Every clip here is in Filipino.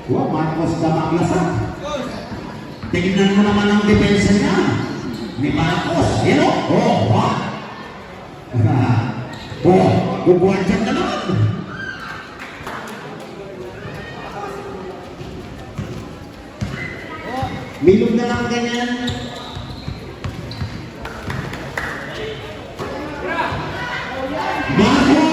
Wah, Marcos Damaglasan. Tingnan mo naman ang depensa niya. Ni Marcos. Yan o. Oh, wah. Oh, bubuhan dyan na naman. Milog na lang ganyan. Bago!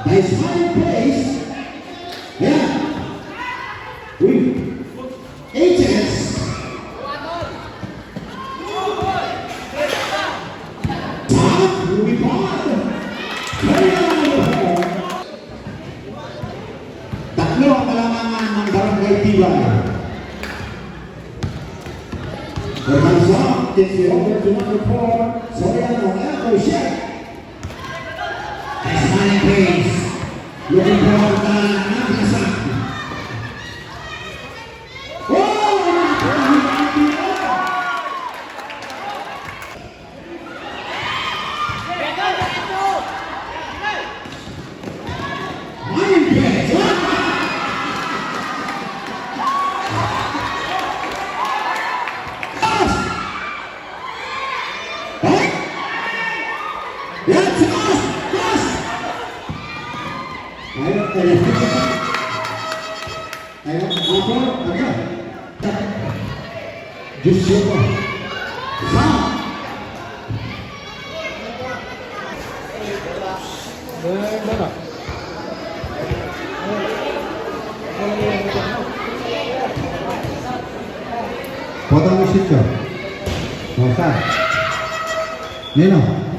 Nice high place. Yeah. Ages. Top, moving on. Tatlo ang kalamangan ng Barangay Tibay. The hands up gets the over to number 4, Soriano Elko Shek. Nice high place. Looking for Naglasan. Just siapa? Potong di situ. Nino.